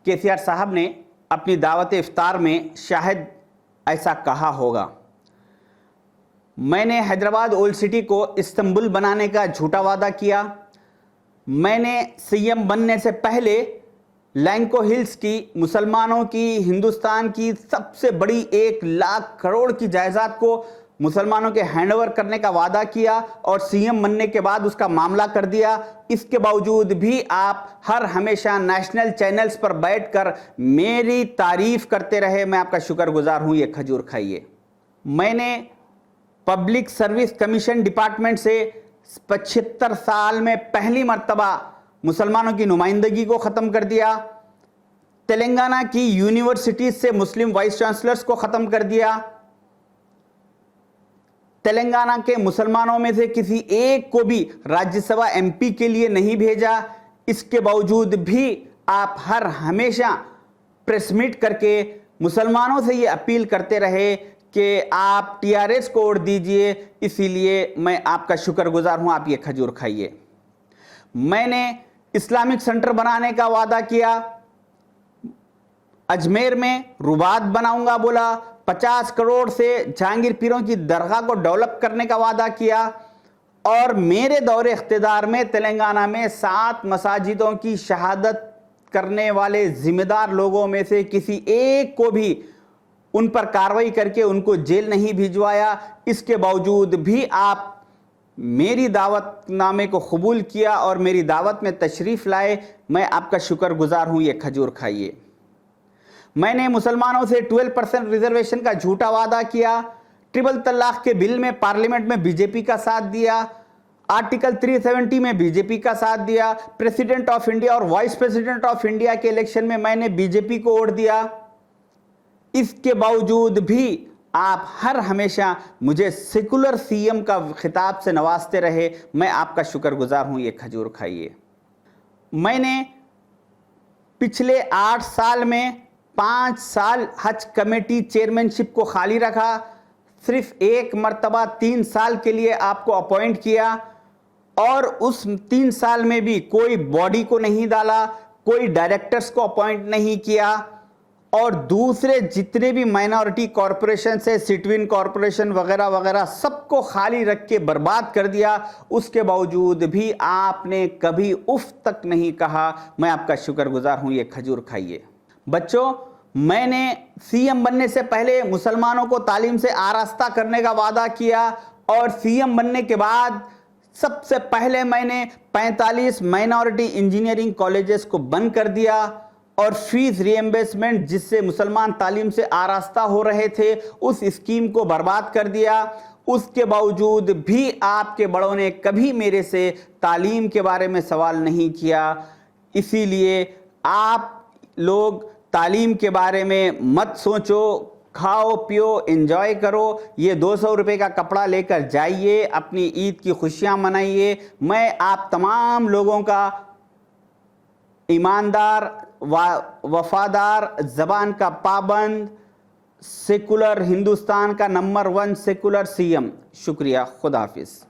केसीआर साहब ने अपनी दावत इफ्तार में शायद ऐसा कहा होगा, मैंने हैदराबाद ओल्ड सिटी को इस्तांबुल बनाने का झूठा वादा किया। मैंने सीएम बनने से पहले लैंको हिल्स की मुसलमानों की, हिंदुस्तान की सबसे बड़ी 1 लाख करोड़ की जायदाद को मुसलमानों के हैंडओवर करने का वादा किया और सीएम बनने के बाद उसका मामला कर दिया। इसके बावजूद भी आप हर हमेशा नेशनल चैनल्स पर बैठकर मेरी तारीफ करते रहे। मैं आपका शुक्रगुजार हूं। ये खजूर खाइए। मैंने पब्लिक सर्विस कमीशन डिपार्टमेंट से 75 साल में पहली मर्तबा मुसलमानों की नुमाइंदगी को ख़त्म कर दिया। तेलंगाना की यूनिवर्सिटीज से मुस्लिम वाइस चांसलर्स को ख़त्म कर दिया। तेलंगाना के मुसलमानों में से किसी एक को भी राज्यसभा एमपी के लिए नहीं भेजा। इसके बावजूद भी आप हर हमेशा प्रेस मीट करके मुसलमानों से ये अपील करते रहे कि आप टीआरएस को वोट दीजिए। इसीलिए मैं आपका शुक्रगुजार हूं। आप ये खजूर खाइए। मैंने इस्लामिक सेंटर बनाने का वादा किया। अजमेर में रुबात बनाऊंगा बोला। 50 करोड़ से जहांगीर पीरों की दरगाह को डेवलप करने का वादा किया। और मेरे दौरे इख्तिदार में तेलंगाना में 7 मसाजिदों की शहादत करने वाले जिम्मेदार लोगों में से किसी एक को भी उन पर कार्रवाई करके उनको जेल नहीं भिजवाया। इसके बावजूद भी आप मेरी दावतनामे को कबूल किया और मेरी दावत में तशरीफ़ लाए। मैं आपका शुक्रगुजार हूं। ये खजूर खाइए। मैंने मुसलमानों से 12% रिजर्वेशन का झूठा वादा किया। ट्रिपल तलाक के बिल में पार्लियामेंट में बीजेपी का साथ दिया। आर्टिकल 370 में बीजेपी का साथ दिया। प्रेसिडेंट ऑफ इंडिया और वाइस प्रेसिडेंट ऑफ इंडिया के इलेक्शन में मैंने बीजेपी को वोट दिया। इसके बावजूद भी आप हर हमेशा मुझे सेकुलर सीएम का खिताब से नवाजते रहे। मैं आपका शुक्रगुजार हूं। ये खजूर खाइए। मैंने पिछले 8 साल में 5 साल हज कमेटी चेयरमैनशिप को खाली रखा। सिर्फ एक मर्तबा 3 साल के लिए आपको अपॉइंट किया और उस 3 साल में भी कोई बॉडी को नहीं डाला, कोई डायरेक्टर्स को अपॉइंट नहीं किया और दूसरे जितने भी माइनॉरिटी कॉरपोरेशन से सिटविन कॉरपोरेशन वगैरह वगैरह सबको खाली रख के बर्बाद कर दिया। उसके बावजूद भी आपने कभी उफ तक नहीं कहा। मैं आपका शुक्रगुजार हूं। ये खजूर खाइए। बच्चों, मैंने सीएम बनने से पहले मुसलमानों को तालीम से आरास्ता करने का वादा किया और सीएम बनने के बाद सबसे पहले मैंने 45 माइनॉरिटी इंजीनियरिंग कॉलेजेस को बंद कर दिया और फीस रिएम्बर्समेंट जिससे मुसलमान तालीम से आरास्ता हो रहे थे उस स्कीम को बर्बाद कर दिया। उसके बावजूद भी आपके बड़ों ने कभी मेरे से तालीम के बारे में सवाल नहीं किया। इसीलिए आप लोग तालीम के बारे में मत सोचो, खाओ पियो, एंजॉय करो। ये 200 रुपये का कपड़ा लेकर जाइए, अपनी ईद की खुशियां मनाइए। मैं आप तमाम लोगों का ईमानदार, वफादार, ज़बान का पाबंद, सेकुलर हिंदुस्तान का नंबर 1 सेकुलर सीएम। शुक्रिया। खुदा हाफिज़।